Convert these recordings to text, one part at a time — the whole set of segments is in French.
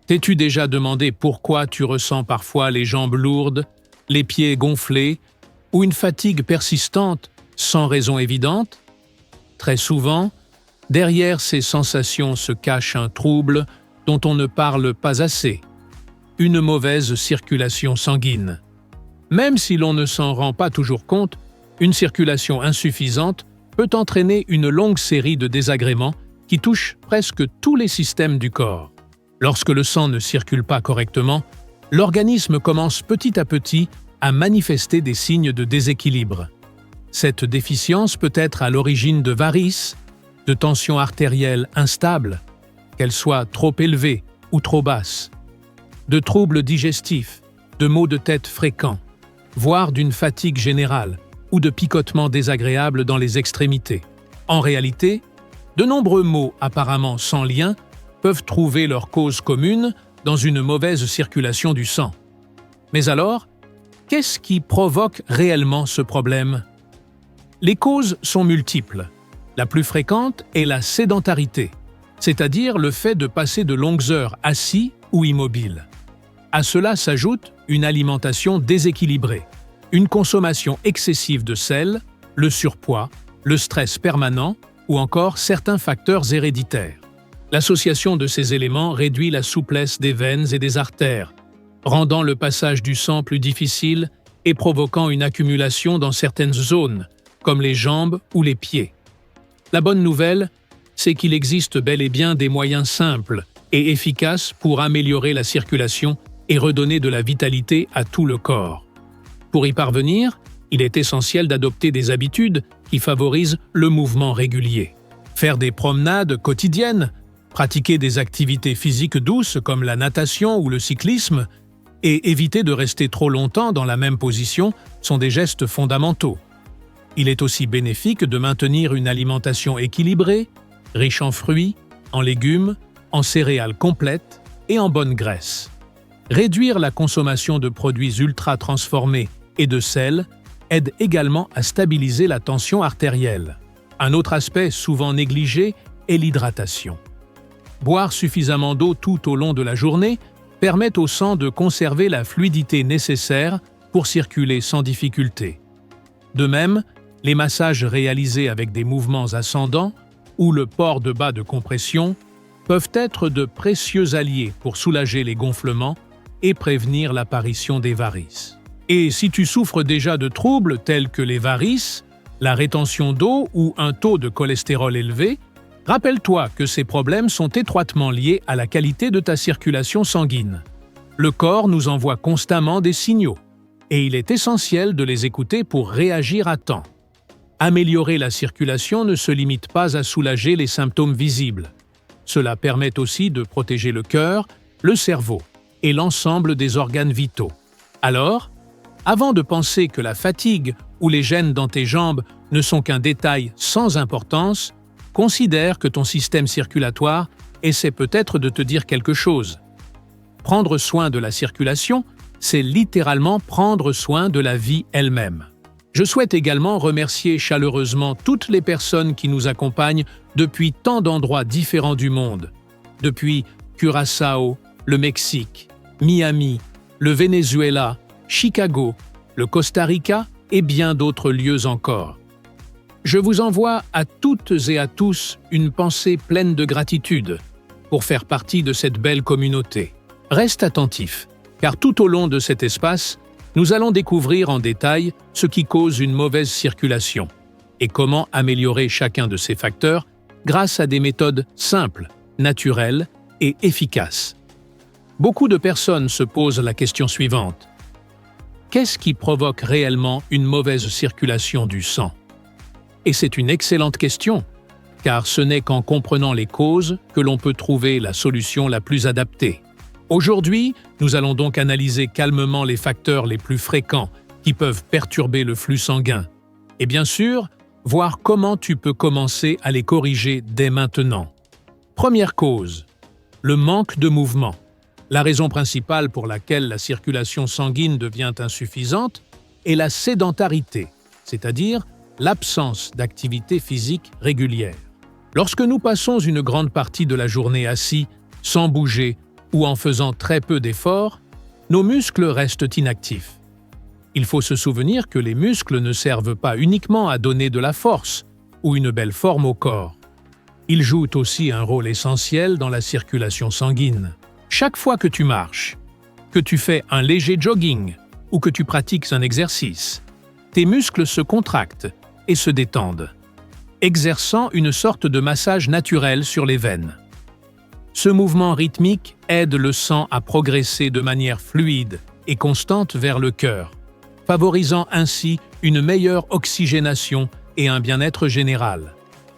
T'es-tu déjà demandé pourquoi tu ressens parfois les jambes lourdes, les pieds gonflés ou une fatigue persistante sans raison évidente? Très souvent, derrière ces sensations se cache un trouble dont on ne parle pas assez, une mauvaise circulation sanguine. Même si l'on ne s'en rend pas toujours compte, une circulation insuffisante peut entraîner une longue série de désagréments qui touchent presque tous les systèmes du corps. Lorsque le sang ne circule pas correctement, l'organisme commence petit à petit à manifester des signes de déséquilibre. Cette déficience peut être à l'origine de varices, de tensions artérielles instables, qu'elles soient trop élevées ou trop basses, de troubles digestifs, de maux de tête fréquents, voire d'une fatigue générale ou de picotements désagréables dans les extrémités. En réalité, de nombreux maux apparemment sans lien peuvent trouver leur cause commune dans une mauvaise circulation du sang. Mais alors, qu'est-ce qui provoque réellement ce problème? Les causes sont multiples. La plus fréquente est la sédentarité, c'est-à-dire le fait de passer de longues heures assis ou immobile. À cela s'ajoute une alimentation déséquilibrée, une consommation excessive de sel, le surpoids, le stress permanent ou encore certains facteurs héréditaires. L'association de ces éléments réduit la souplesse des veines et des artères, rendant le passage du sang plus difficile et provoquant une accumulation dans certaines zones, comme les jambes ou les pieds. La bonne nouvelle, c'est qu'il existe bel et bien des moyens simples et efficaces pour améliorer la circulation et redonner de la vitalité à tout le corps. Pour y parvenir, il est essentiel d'adopter des habitudes qui favorisent le mouvement régulier. Faire des promenades quotidiennes, pratiquer des activités physiques douces comme la natation ou le cyclisme, et éviter de rester trop longtemps dans la même position sont des gestes fondamentaux. Il est aussi bénéfique de maintenir une alimentation équilibrée, riche en fruits, en légumes, en céréales complètes et en bonne graisse. Réduire la consommation de produits ultra-transformés et de sel aide également à stabiliser la tension artérielle. Un autre aspect souvent négligé est l'hydratation. Boire suffisamment d'eau tout au long de la journée permet au sang de conserver la fluidité nécessaire pour circuler sans difficulté. De même, les massages réalisés avec des mouvements ascendants ou le port de bas de compression peuvent être de précieux alliés pour soulager les gonflements et prévenir l'apparition des varices. Et si tu souffres déjà de troubles tels que les varices, la rétention d'eau ou un taux de cholestérol élevé, rappelle-toi que ces problèmes sont étroitement liés à la qualité de ta circulation sanguine. Le corps nous envoie constamment des signaux, et il est essentiel de les écouter pour réagir à temps. Améliorer la circulation ne se limite pas à soulager les symptômes visibles. Cela permet aussi de protéger le cœur, le cerveau et l'ensemble des organes vitaux. Alors, avant de penser que la fatigue ou les gènes dans tes jambes ne sont qu'un détail sans importance, considère que ton système circulatoire essaie peut-être de te dire quelque chose. Prendre soin de la circulation, c'est littéralement prendre soin de la vie elle-même. Je souhaite également remercier chaleureusement toutes les personnes qui nous accompagnent depuis tant d'endroits différents du monde, depuis Curaçao, le Mexique, Miami, le Venezuela, Chicago, le Costa Rica et bien d'autres lieux encore. Je vous envoie à toutes et à tous une pensée pleine de gratitude pour faire partie de cette belle communauté. Reste attentif, car tout au long de cet espace, nous allons découvrir en détail ce qui cause une mauvaise circulation et comment améliorer chacun de ces facteurs grâce à des méthodes simples, naturelles et efficaces. Beaucoup de personnes se posent la question suivante. Qu'est-ce qui provoque réellement une mauvaise circulation du sang? Et c'est une excellente question, car ce n'est qu'en comprenant les causes que l'on peut trouver la solution la plus adaptée. Aujourd'hui, nous allons donc analyser calmement les facteurs les plus fréquents qui peuvent perturber le flux sanguin. Et bien sûr, voir comment tu peux commencer à les corriger dès maintenant. Première cause, le manque de mouvement. La raison principale pour laquelle la circulation sanguine devient insuffisante est la sédentarité, c'est-à-dire l'absence d'activité physique régulière. Lorsque nous passons une grande partie de la journée assis, sans bouger ou en faisant très peu d'efforts, nos muscles restent inactifs. Il faut se souvenir que les muscles ne servent pas uniquement à donner de la force ou une belle forme au corps. Ils jouent aussi un rôle essentiel dans la circulation sanguine. Chaque fois que tu marches, que tu fais un léger jogging ou que tu pratiques un exercice, tes muscles se contractent et se détendent, exerçant une sorte de massage naturel sur les veines. Ce mouvement rythmique aide le sang à progresser de manière fluide et constante vers le cœur, favorisant ainsi une meilleure oxygénation et un bien-être général.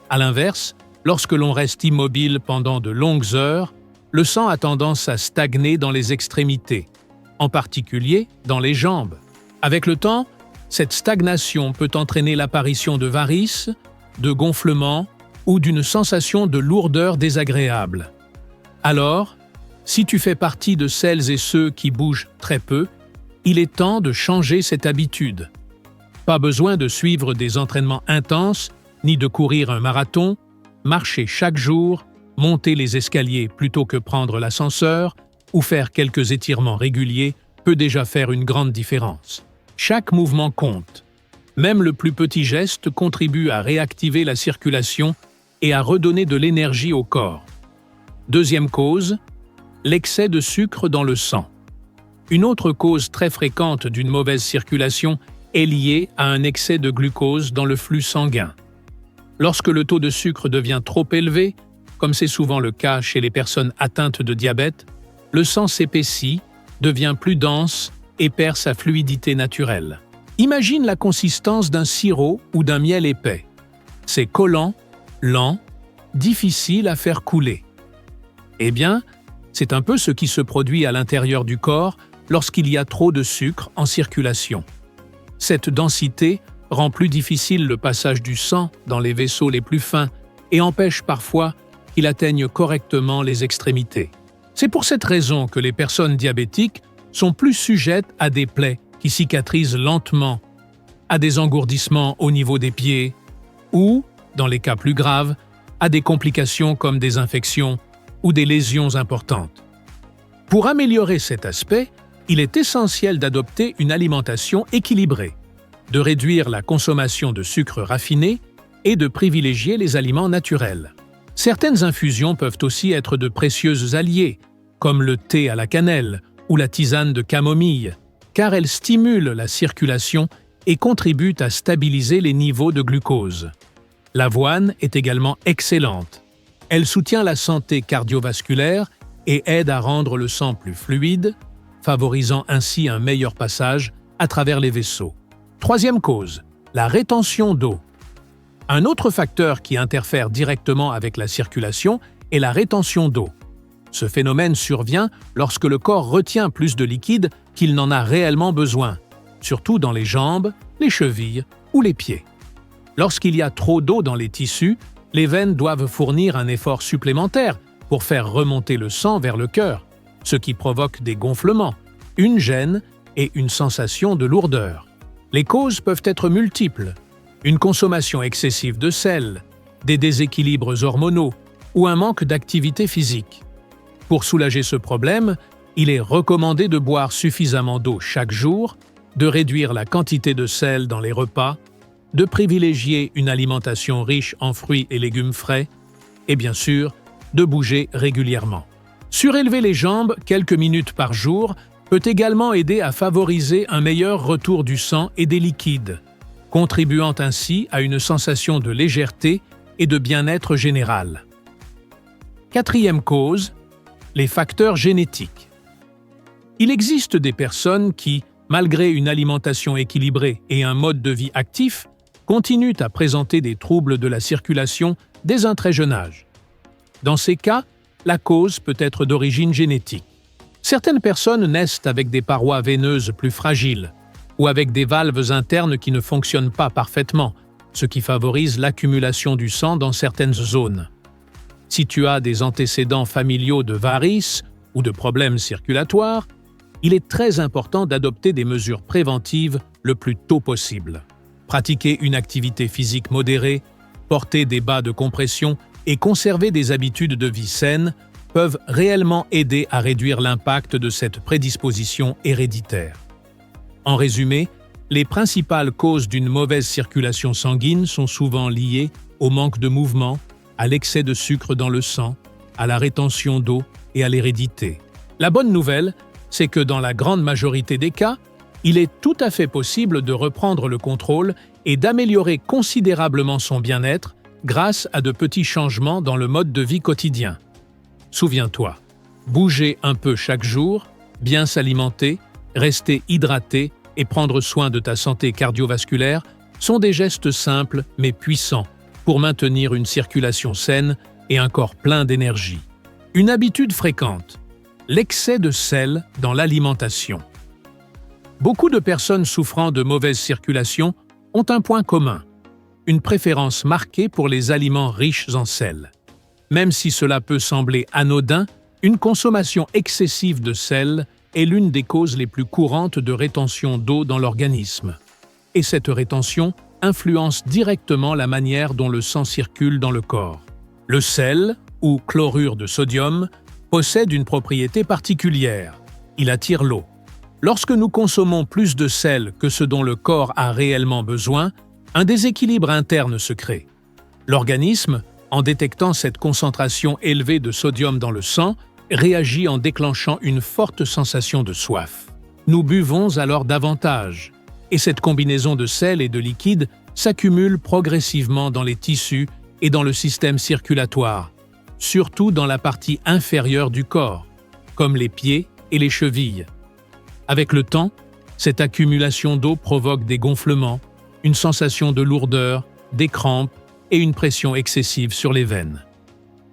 À l'inverse, lorsque l'on reste immobile pendant de longues heures, le sang a tendance à stagner dans les extrémités, en particulier dans les jambes. Avec le temps, cette stagnation peut entraîner l'apparition de varices, de gonflements ou d'une sensation de lourdeur désagréable. Alors, si tu fais partie de celles et ceux qui bougent très peu, il est temps de changer cette habitude. Pas besoin de suivre des entraînements intenses, ni de courir un marathon, marcher chaque jour, monter les escaliers plutôt que prendre l'ascenseur ou faire quelques étirements réguliers peut déjà faire une grande différence. Chaque mouvement compte. Même le plus petit geste contribue à réactiver la circulation et à redonner de l'énergie au corps. Deuxième cause, l'excès de sucre dans le sang. Une autre cause très fréquente d'une mauvaise circulation est liée à un excès de glucose dans le flux sanguin. Lorsque le taux de sucre devient trop élevé, comme c'est souvent le cas chez les personnes atteintes de diabète, le sang s'épaissit, devient plus dense et perd sa fluidité naturelle. Imagine la consistance d'un sirop ou d'un miel épais. C'est collant, lent, difficile à faire couler. Eh bien, c'est un peu ce qui se produit à l'intérieur du corps lorsqu'il y a trop de sucre en circulation. Cette densité rend plus difficile le passage du sang dans les vaisseaux les plus fins et empêche parfois qu'il atteigne correctement les extrémités. C'est pour cette raison que les personnes diabétiques sont plus sujettes à des plaies qui cicatrisent lentement, à des engourdissements au niveau des pieds ou, dans les cas plus graves, à des complications comme des infections ou des lésions importantes. Pour améliorer cet aspect, il est essentiel d'adopter une alimentation équilibrée, de réduire la consommation de sucre raffiné et de privilégier les aliments naturels. Certaines infusions peuvent aussi être de précieux alliés, comme le thé à la cannelle ou la tisane de camomille, car elles stimulent la circulation et contribuent à stabiliser les niveaux de glucose. L'avoine est également excellente. Elle soutient la santé cardiovasculaire et aide à rendre le sang plus fluide, favorisant ainsi un meilleur passage à travers les vaisseaux. Troisième cause, la rétention d'eau. Un autre facteur qui interfère directement avec la circulation est la rétention d'eau. Ce phénomène survient lorsque le corps retient plus de liquide qu'il n'en a réellement besoin, surtout dans les jambes, les chevilles ou les pieds. Lorsqu'il y a trop d'eau dans les tissus, les veines doivent fournir un effort supplémentaire pour faire remonter le sang vers le cœur, ce qui provoque des gonflements, une gêne et une sensation de lourdeur. Les causes peuvent être multiples: une consommation excessive de sel, des déséquilibres hormonaux ou un manque d'activité physique. Pour soulager ce problème, il est recommandé de boire suffisamment d'eau chaque jour, de réduire la quantité de sel dans les repas, de privilégier une alimentation riche en fruits et légumes frais, et bien sûr, de bouger régulièrement. Surélever les jambes quelques minutes par jour peut également aider à favoriser un meilleur retour du sang et des liquides, contribuant ainsi à une sensation de légèreté et de bien-être général. Quatrième cause, les facteurs génétiques. Il existe des personnes qui, malgré une alimentation équilibrée et un mode de vie actif, continuent à présenter des troubles de la circulation dès un très jeune âge. Dans ces cas, la cause peut être d'origine génétique. Certaines personnes naissent avec des parois veineuses plus fragiles ou avec des valves internes qui ne fonctionnent pas parfaitement, ce qui favorise l'accumulation du sang dans certaines zones. Si tu as des antécédents familiaux de varices ou de problèmes circulatoires, il est très important d'adopter des mesures préventives le plus tôt possible. Pratiquer une activité physique modérée, porter des bas de compression et conserver des habitudes de vie saines peuvent réellement aider à réduire l'impact de cette prédisposition héréditaire. En résumé, les principales causes d'une mauvaise circulation sanguine sont souvent liées au manque de mouvement, à l'excès de sucre dans le sang, à la rétention d'eau et à l'hérédité. La bonne nouvelle, c'est que dans la grande majorité des cas, il est tout à fait possible de reprendre le contrôle et d'améliorer considérablement son bien-être grâce à de petits changements dans le mode de vie quotidien. Souviens-toi, bouger un peu chaque jour, bien s'alimenter, rester hydraté et prendre soin de ta santé cardiovasculaire sont des gestes simples mais puissants pour maintenir une circulation saine et un corps plein d'énergie. Une habitude fréquente, l'excès de sel dans l'alimentation. Beaucoup de personnes souffrant de mauvaise circulation ont un point commun, une préférence marquée pour les aliments riches en sel. Même si cela peut sembler anodin, une consommation excessive de sel est l'une des causes les plus courantes de rétention d'eau dans l'organisme. Et cette rétention influence directement la manière dont le sang circule dans le corps. Le sel, ou chlorure de sodium, possède une propriété particulière. Il attire l'eau. Lorsque nous consommons plus de sel que ce dont le corps a réellement besoin, un déséquilibre interne se crée. L'organisme, en détectant cette concentration élevée de sodium dans le sang, réagit en déclenchant une forte sensation de soif. Nous buvons alors davantage, et cette combinaison de sel et de liquide s'accumule progressivement dans les tissus et dans le système circulatoire, surtout dans la partie inférieure du corps, comme les pieds et les chevilles. Avec le temps, cette accumulation d'eau provoque des gonflements, une sensation de lourdeur, des crampes et une pression excessive sur les veines.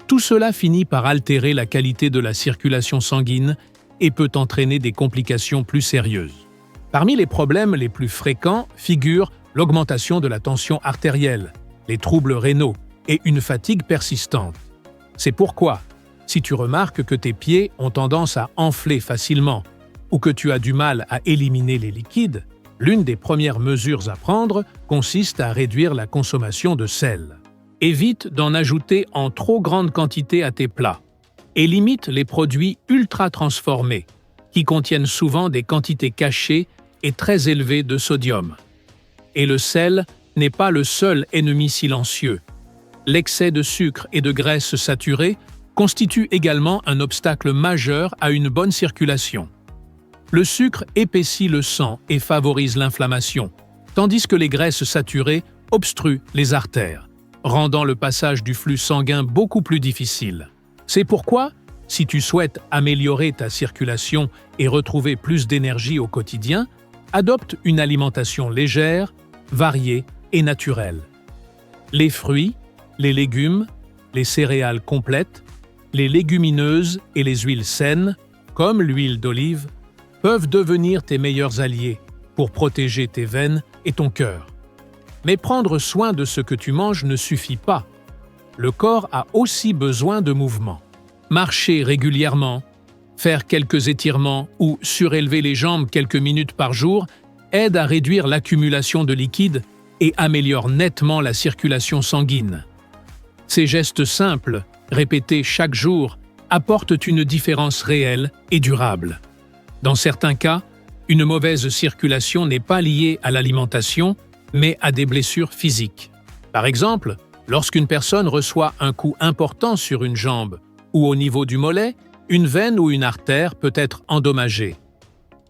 Tout cela finit par altérer la qualité de la circulation sanguine et peut entraîner des complications plus sérieuses. Parmi les problèmes les plus fréquents figurent l'augmentation de la tension artérielle, les troubles rénaux et une fatigue persistante. C'est pourquoi, si tu remarques que tes pieds ont tendance à enfler facilement ou que tu as du mal à éliminer les liquides, l'une des premières mesures à prendre consiste à réduire la consommation de sel. Évite d'en ajouter en trop grande quantité à tes plats et limite les produits ultra transformés, qui contiennent souvent des quantités cachées et très élevées de sodium. Et le sel n'est pas le seul ennemi silencieux. L'excès de sucre et de graisse saturée constitue également un obstacle majeur à une bonne circulation. Le sucre épaissit le sang et favorise l'inflammation, tandis que les graisses saturées obstruent les artères, rendant le passage du flux sanguin beaucoup plus difficile. C'est pourquoi, si tu souhaites améliorer ta circulation et retrouver plus d'énergie au quotidien, adopte une alimentation légère, variée et naturelle. Les fruits, les légumes, les céréales complètes, les légumineuses et les huiles saines, comme l'huile d'olive, peuvent devenir tes meilleurs alliés pour protéger tes veines et ton cœur. Mais prendre soin de ce que tu manges ne suffit pas. Le corps a aussi besoin de mouvement. Marcher régulièrement, faire quelques étirements ou surélever les jambes quelques minutes par jour aide à réduire l'accumulation de liquide et améliore nettement la circulation sanguine. Ces gestes simples, répétés chaque jour, apportent une différence réelle et durable. Dans certains cas, une mauvaise circulation n'est pas liée à l'alimentation, mais à des blessures physiques. Par exemple, lorsqu'une personne reçoit un coup important sur une jambe ou au niveau du mollet, une veine ou une artère peut être endommagée.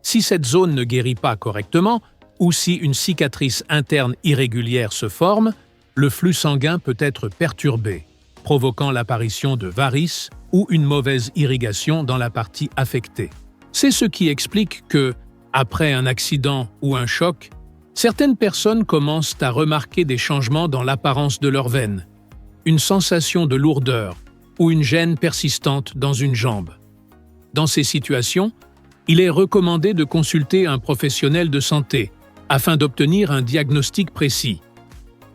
Si cette zone ne guérit pas correctement, ou si une cicatrice interne irrégulière se forme, le flux sanguin peut être perturbé, provoquant l'apparition de varices ou une mauvaise irrigation dans la partie affectée. C'est ce qui explique que, après un accident ou un choc, certaines personnes commencent à remarquer des changements dans l'apparence de leurs veines, une sensation de lourdeur ou une gêne persistante dans une jambe. Dans ces situations, il est recommandé de consulter un professionnel de santé afin d'obtenir un diagnostic précis.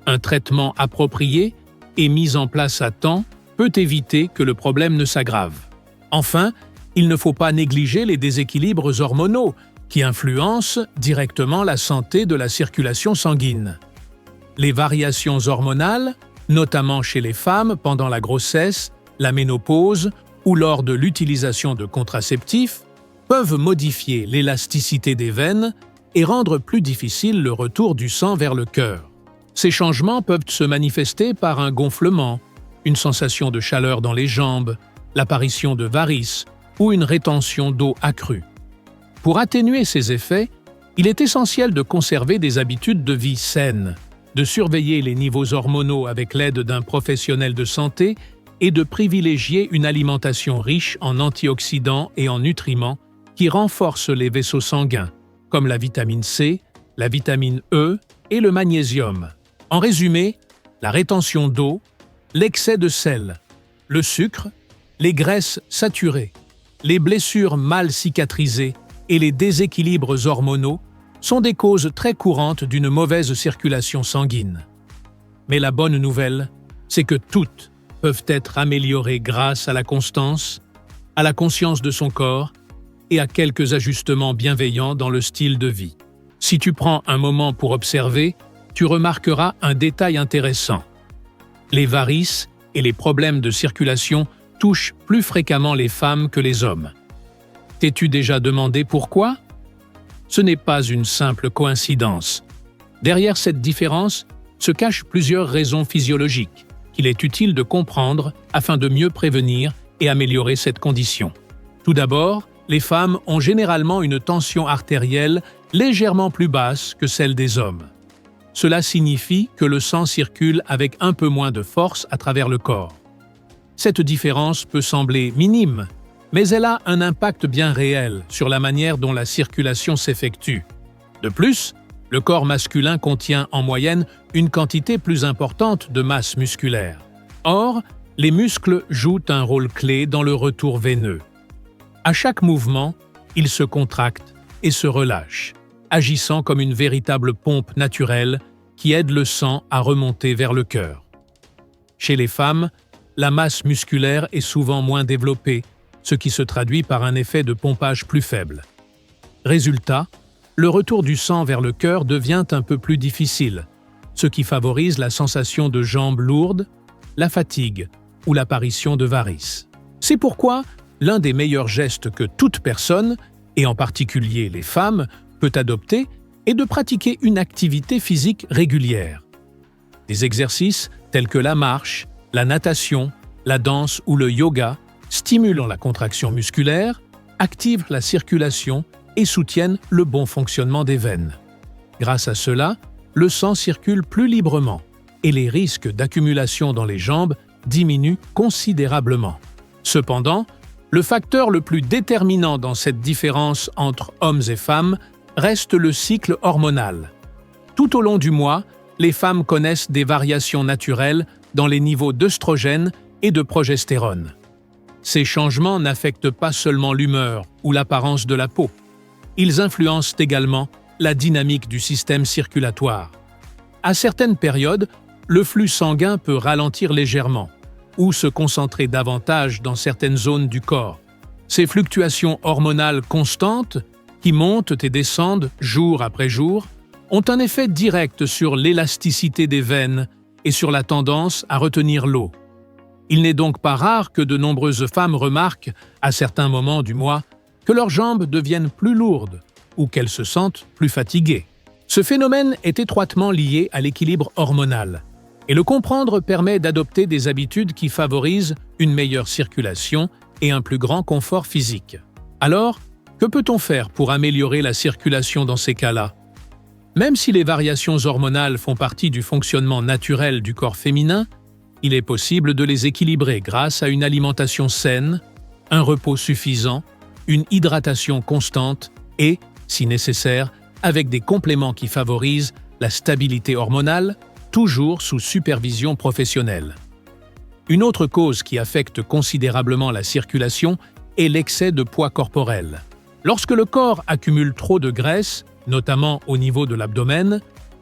Un traitement approprié et mis en place à temps peut éviter que le problème ne s'aggrave. Enfin, il ne faut pas négliger les déséquilibres hormonaux qui influencent directement la santé de la circulation sanguine. Les variations hormonales, notamment chez les femmes pendant la grossesse, la ménopause ou lors de l'utilisation de contraceptifs peuvent modifier l'élasticité des veines et rendre plus difficile le retour du sang vers le cœur. Ces changements peuvent se manifester par un gonflement, une sensation de chaleur dans les jambes, l'apparition de varices ou une rétention d'eau accrue. Pour atténuer ces effets, il est essentiel de conserver des habitudes de vie saines, de surveiller les niveaux hormonaux avec l'aide d'un professionnel de santé et de privilégier une alimentation riche en antioxydants et en nutriments qui renforcent les vaisseaux sanguins, comme la vitamine C, la vitamine E et le magnésium. En résumé, la rétention d'eau, l'excès de sel, le sucre, les graisses saturées, les blessures mal cicatrisées et les déséquilibres hormonaux sont des causes très courantes d'une mauvaise circulation sanguine. Mais la bonne nouvelle, c'est que toutes peuvent être améliorées grâce à la constance, à la conscience de son corps et à quelques ajustements bienveillants dans le style de vie. Si tu prends un moment pour observer, tu remarqueras un détail intéressant. Les varices et les problèmes de circulation touchent plus fréquemment les femmes que les hommes. T'es-tu déjà demandé pourquoi? Ce n'est pas une simple coïncidence. Derrière cette différence se cachent plusieurs raisons physiologiques qu'il est utile de comprendre afin de mieux prévenir et améliorer cette condition. Tout d'abord, les femmes ont généralement une tension artérielle légèrement plus basse que celle des hommes. Cela signifie que le sang circule avec un peu moins de force à travers le corps. Cette différence peut sembler minime, mais elle a un impact bien réel sur la manière dont la circulation s'effectue. De plus, le corps masculin contient en moyenne une quantité plus importante de masse musculaire. Or, les muscles jouent un rôle clé dans le retour veineux. À chaque mouvement, ils se contractent et se relâchent, agissant comme une véritable pompe naturelle qui aide le sang à remonter vers le cœur. Chez les femmes, la masse musculaire est souvent moins développée, ce qui se traduit par un effet de pompage plus faible. Résultat, le retour du sang vers le cœur devient un peu plus difficile, ce qui favorise la sensation de jambes lourdes, la fatigue ou l'apparition de varices. C'est pourquoi l'un des meilleurs gestes que toute personne, et en particulier les femmes, peut adopter est de pratiquer une activité physique régulière. Des exercices tels que la marche, la natation, la danse ou le yoga, stimulant la contraction musculaire, activent la circulation et soutiennent le bon fonctionnement des veines. Grâce à cela, le sang circule plus librement et les risques d'accumulation dans les jambes diminuent considérablement. Cependant, le facteur le plus déterminant dans cette différence entre hommes et femmes reste le cycle hormonal. Tout au long du mois, les femmes connaissent des variations naturelles dans les niveaux d'œstrogène et de progestérone. Ces changements n'affectent pas seulement l'humeur ou l'apparence de la peau. Ils influencent également la dynamique du système circulatoire. À certaines périodes, le flux sanguin peut ralentir légèrement ou se concentrer davantage dans certaines zones du corps. Ces fluctuations hormonales constantes, qui montent et descendent jour après jour, ont un effet direct sur l'élasticité des veines et sur la tendance à retenir l'eau. Il n'est donc pas rare que de nombreuses femmes remarquent, à certains moments du mois, que leurs jambes deviennent plus lourdes ou qu'elles se sentent plus fatiguées. Ce phénomène est étroitement lié à l'équilibre hormonal, et le comprendre permet d'adopter des habitudes qui favorisent une meilleure circulation et un plus grand confort physique. Alors, que peut-on faire pour améliorer la circulation dans ces cas-là? Même si les variations hormonales font partie du fonctionnement naturel du corps féminin, il est possible de les équilibrer grâce à une alimentation saine, un repos suffisant, une hydratation constante et, si nécessaire, avec des compléments qui favorisent la stabilité hormonale, toujours sous supervision professionnelle. Une autre cause qui affecte considérablement la circulation est l'excès de poids corporel. Lorsque le corps accumule trop de graisse, notamment au niveau de l'abdomen,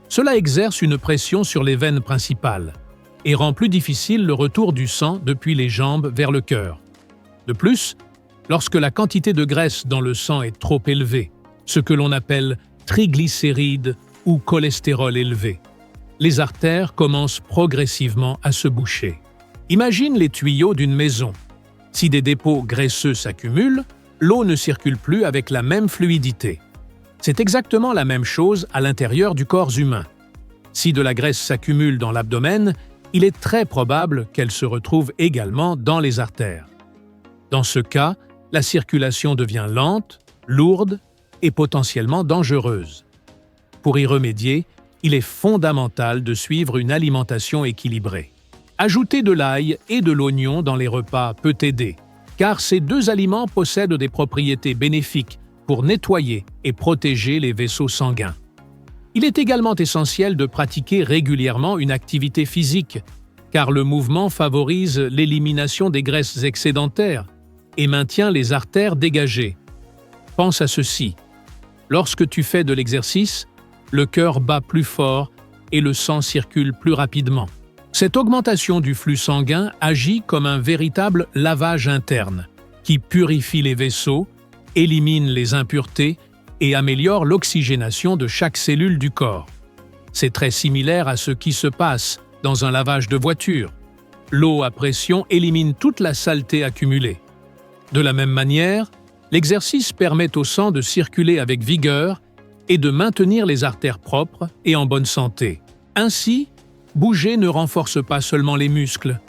cela exerce une pression sur les veines principales et rend plus difficile le retour du sang depuis les jambes vers le cœur. De plus, lorsque la quantité de graisse dans le sang est trop élevée, ce que l'on appelle triglycérides ou cholestérol élevé, les artères commencent progressivement à se boucher. Imagine les tuyaux d'une maison. Si des dépôts graisseux s'accumulent, l'eau ne circule plus avec la même fluidité. C'est exactement la même chose à l'intérieur du corps humain. Si de la graisse s'accumule dans l'abdomen, il est très probable qu'elle se retrouve également dans les artères. Dans ce cas, la circulation devient lente, lourde et potentiellement dangereuse. Pour y remédier, il est fondamental de suivre une alimentation équilibrée. Ajouter de l'ail et de l'oignon dans les repas peut aider, car ces deux aliments possèdent des propriétés bénéfiques pour nettoyer et protéger les vaisseaux sanguins. Il est également essentiel de pratiquer régulièrement une activité physique, car le mouvement favorise l'élimination des graisses excédentaires et maintient les artères dégagées. Pense à ceci. Lorsque tu fais de l'exercice, le cœur bat plus fort et le sang circule plus rapidement. Cette augmentation du flux sanguin agit comme un véritable lavage interne, qui purifie les vaisseaux, élimine les impuretés et améliore l'oxygénation de chaque cellule du corps. C'est très similaire à ce qui se passe dans un lavage de voiture. L'eau à pression élimine toute la saleté accumulée. De la même manière, l'exercice permet au sang de circuler avec vigueur et de maintenir les artères propres et en bonne santé. Ainsi, bouger ne renforce pas seulement les muscles,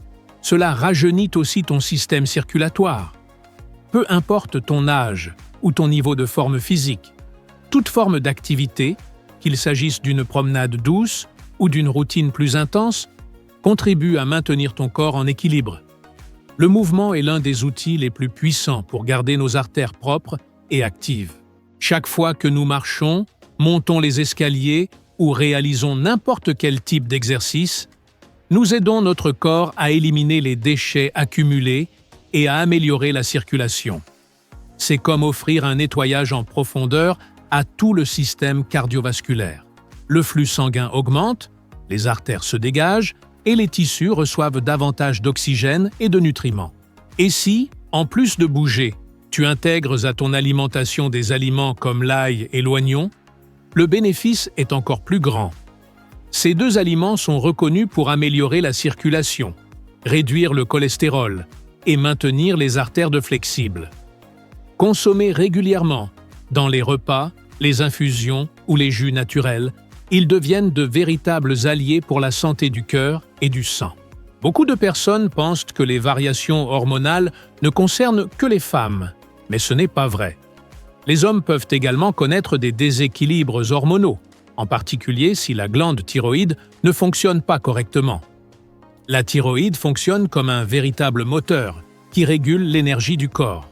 cela rajeunit aussi ton système circulatoire. Peu importe ton âge ou ton niveau de forme physique, toute forme d'activité, qu'il s'agisse d'une promenade douce ou d'une routine plus intense, contribue à maintenir ton corps en équilibre. Le mouvement est l'un des outils les plus puissants pour garder nos artères propres et actives. Chaque fois que nous marchons, montons les escaliers ou réalisons n'importe quel type d'exercice, nous aidons notre corps à éliminer les déchets accumulés et à améliorer la circulation. C'est comme offrir un nettoyage en profondeur à tout le système cardiovasculaire. Le flux sanguin augmente, les artères se dégagent et les tissus reçoivent davantage d'oxygène et de nutriments. Et si, en plus de bouger, tu intègres à ton alimentation des aliments comme l'ail et l'oignon, le bénéfice est encore plus grand. Ces deux aliments sont reconnus pour améliorer la circulation, réduire le cholestérol et maintenir les artères flexibles. Consommés régulièrement, dans les repas, les infusions ou les jus naturels, ils deviennent de véritables alliés pour la santé du cœur et du sang. Beaucoup de personnes pensent que les variations hormonales ne concernent que les femmes, mais ce n'est pas vrai. Les hommes peuvent également connaître des déséquilibres hormonaux, en particulier si la glande thyroïde ne fonctionne pas correctement. La thyroïde fonctionne comme un véritable moteur qui régule l'énergie du corps.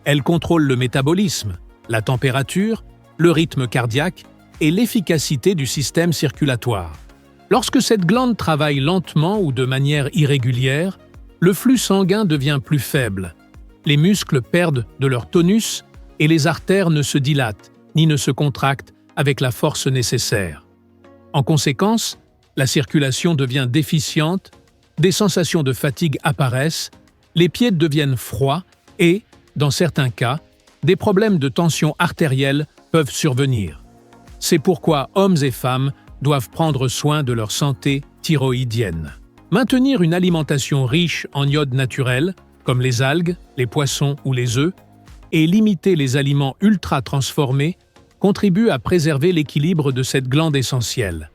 Elle contrôle le métabolisme, la température, le rythme cardiaque et l'efficacité du système circulatoire. Lorsque cette glande travaille lentement ou de manière irrégulière, le flux sanguin devient plus faible, les muscles perdent de leur tonus et les artères ne se dilatent ni ne se contractent avec la force nécessaire. En conséquence, la circulation devient déficiente, des sensations de fatigue apparaissent, les pieds deviennent froids et, dans certains cas, des problèmes de tension artérielle peuvent survenir. C'est pourquoi hommes et femmes doivent prendre soin de leur santé thyroïdienne. Maintenir une alimentation riche en iode naturel, comme les algues, les poissons ou les œufs, et limiter les aliments ultra-transformés contribue à préserver l'équilibre de cette glande essentielle.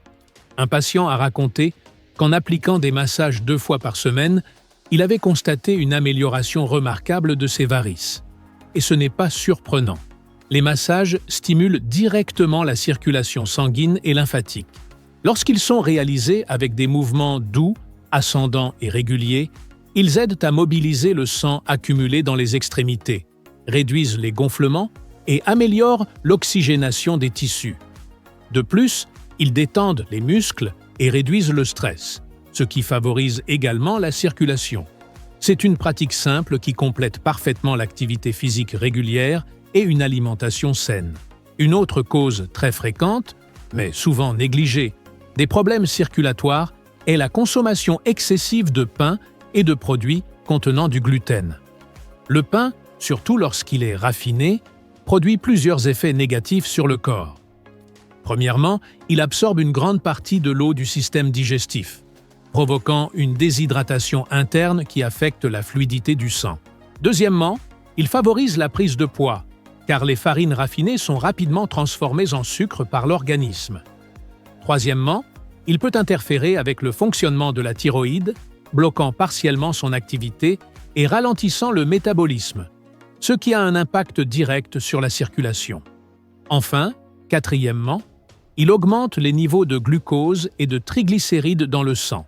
Un patient a raconté qu'en appliquant des massages 2 fois par semaine, il avait constaté une amélioration remarquable de ses varices. Et ce n'est pas surprenant. Les massages stimulent directement la circulation sanguine et lymphatique. Lorsqu'ils sont réalisés avec des mouvements doux, ascendants et réguliers, ils aident à mobiliser le sang accumulé dans les extrémités, réduisent les gonflements et améliorent l'oxygénation des tissus. De plus, ils détendent les muscles et réduisent le stress, ce qui favorise également la circulation. C'est une pratique simple qui complète parfaitement l'activité physique régulière et une alimentation saine. Une autre cause très fréquente, mais souvent négligée, des problèmes circulatoires est la consommation excessive de pain et de produits contenant du gluten. Le pain, surtout lorsqu'il est raffiné, produit plusieurs effets négatifs sur le corps. Premièrement, il absorbe une grande partie de l'eau du système digestif, provoquant une déshydratation interne qui affecte la fluidité du sang. Deuxièmement, il favorise la prise de poids, car les farines raffinées sont rapidement transformées en sucre par l'organisme. Troisièmement, il peut interférer avec le fonctionnement de la thyroïde, bloquant partiellement son activité et ralentissant le métabolisme, ce qui a un impact direct sur la circulation. Enfin, quatrièmement, il augmente les niveaux de glucose et de triglycérides dans le sang,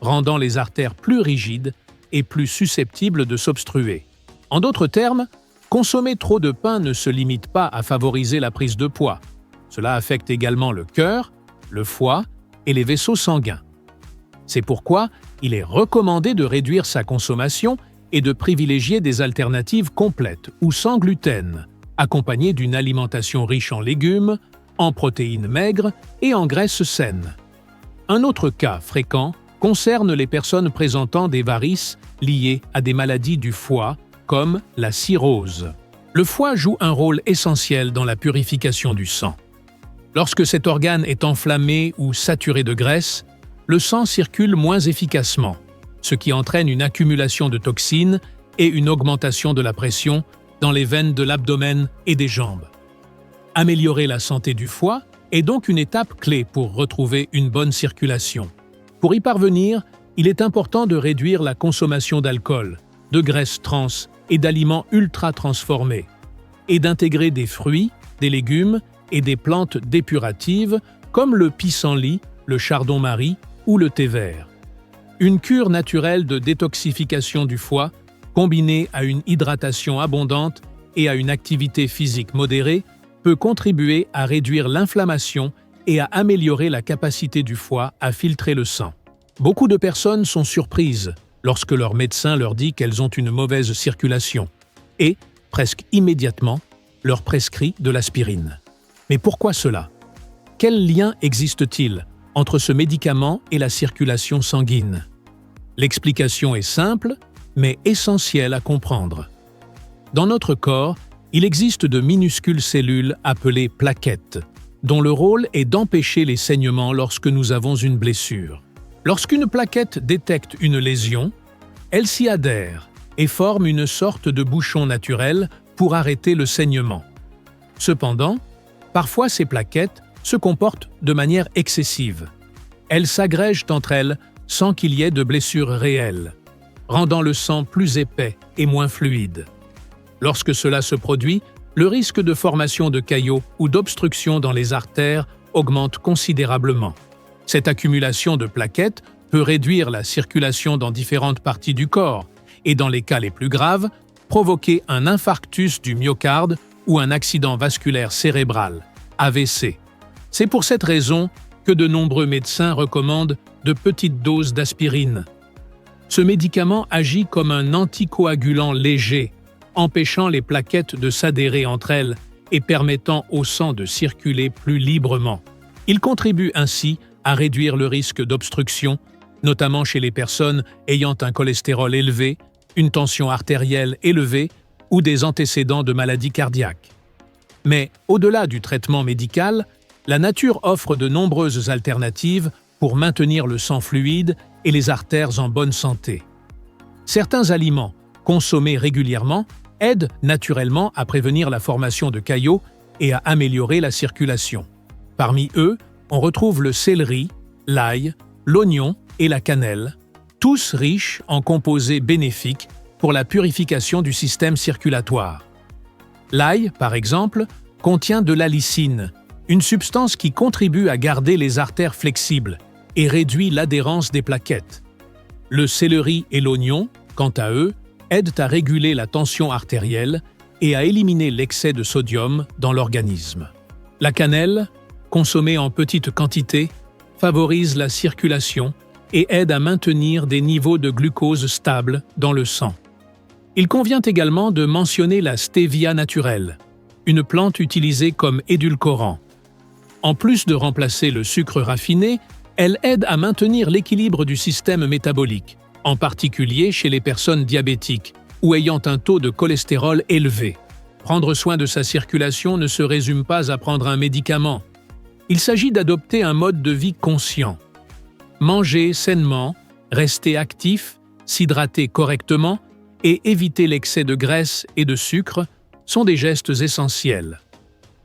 rendant les artères plus rigides et plus susceptibles de s'obstruer. En d'autres termes, consommer trop de pain ne se limite pas à favoriser la prise de poids. Cela affecte également le cœur, le foie et les vaisseaux sanguins. C'est pourquoi il est recommandé de réduire sa consommation et de privilégier des alternatives complètes ou sans gluten, accompagnées d'une alimentation riche en légumes, en protéines maigres et en graisses saines. Un autre cas fréquent concerne les personnes présentant des varices liées à des maladies du foie, comme la cirrhose. Le foie joue un rôle essentiel dans la purification du sang. Lorsque cet organe est enflammé ou saturé de graisse, le sang circule moins efficacement, ce qui entraîne une accumulation de toxines et une augmentation de la pression dans les veines de l'abdomen et des jambes. Améliorer la santé du foie est donc une étape clé pour retrouver une bonne circulation. Pour y parvenir, il est important de réduire la consommation d'alcool, de graisses trans et d'aliments ultra transformés, et d'intégrer des fruits, des légumes et des plantes dépuratives comme le pissenlit, le chardon-marie ou le thé vert. Une cure naturelle de détoxification du foie, combinée à une hydratation abondante et à une activité physique modérée, peut contribuer à réduire l'inflammation et à améliorer la capacité du foie à filtrer le sang. Beaucoup de personnes sont surprises lorsque leur médecin leur dit qu'elles ont une mauvaise circulation et, presque immédiatement, leur prescrit de l'aspirine. Mais pourquoi cela? Quel lien existe-t-il entre ce médicament et la circulation sanguine? L'explication est simple, mais essentielle à comprendre. Dans notre corps, il existe de minuscules cellules appelées plaquettes, dont le rôle est d'empêcher les saignements lorsque nous avons une blessure. Lorsqu'une plaquette détecte une lésion, elle s'y adhère et forme une sorte de bouchon naturel pour arrêter le saignement. Cependant, parfois ces plaquettes se comportent de manière excessive. Elles s'agrègent entre elles sans qu'il y ait de blessure réelle, rendant le sang plus épais et moins fluide. Lorsque cela se produit, le risque de formation de caillots ou d'obstruction dans les artères augmente considérablement. Cette accumulation de plaquettes peut réduire la circulation dans différentes parties du corps et, dans les cas les plus graves, provoquer un infarctus du myocarde ou un accident vasculaire cérébral, AVC. C'est pour cette raison que de nombreux médecins recommandent de petites doses d'aspirine. Ce médicament agit comme un anticoagulant léger, empêchant les plaquettes de s'adhérer entre elles et permettant au sang de circuler plus librement. Il contribue ainsi à réduire le risque d'obstruction, notamment chez les personnes ayant un cholestérol élevé, une tension artérielle élevée ou des antécédents de maladies cardiaques. Mais au-delà du traitement médical, la nature offre de nombreuses alternatives pour maintenir le sang fluide et les artères en bonne santé. Certains aliments, consommés régulièrement, aident naturellement à prévenir la formation de caillots et à améliorer la circulation. Parmi eux, on retrouve le céleri, l'ail, l'oignon et la cannelle, tous riches en composés bénéfiques pour la purification du système circulatoire. L'ail, par exemple, contient de l'allicine, une substance qui contribue à garder les artères flexibles et réduit l'adhérence des plaquettes. Le céleri et l'oignon, quant à eux, aident à réguler la tension artérielle et à éliminer l'excès de sodium dans l'organisme. La cannelle, consommée en petite quantité, favorise la circulation et aide à maintenir des niveaux de glucose stables dans le sang. Il convient également de mentionner la stevia naturelle, une plante utilisée comme édulcorant. En plus de remplacer le sucre raffiné, elle aide à maintenir l'équilibre du système métabolique, en particulier chez les personnes diabétiques ou ayant un taux de cholestérol élevé. Prendre soin de sa circulation ne se résume pas à prendre un médicament. Il s'agit d'adopter un mode de vie conscient. Manger sainement, rester actif, s'hydrater correctement et éviter l'excès de graisse et de sucre sont des gestes essentiels.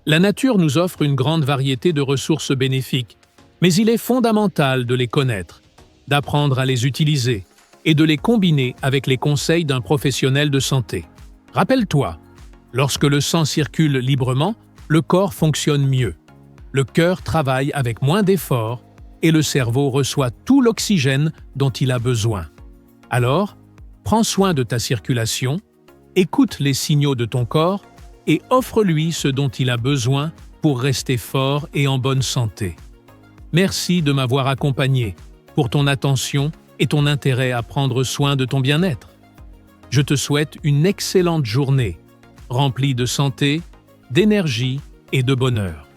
La nature nous offre une grande variété de ressources bénéfiques, mais il est fondamental de les connaître, d'apprendre à les utiliser et de les combiner avec les conseils d'un professionnel de santé. Rappelle-toi, lorsque le sang circule librement, le corps fonctionne mieux. Le cœur travaille avec moins d'efforts et le cerveau reçoit tout l'oxygène dont il a besoin. Alors, prends soin de ta circulation, écoute les signaux de ton corps et offre-lui ce dont il a besoin pour rester fort et en bonne santé. Merci de m'avoir accompagné, pour ton attention et ton intérêt à prendre soin de ton bien-être. Je te souhaite une excellente journée, remplie de santé, d'énergie et de bonheur.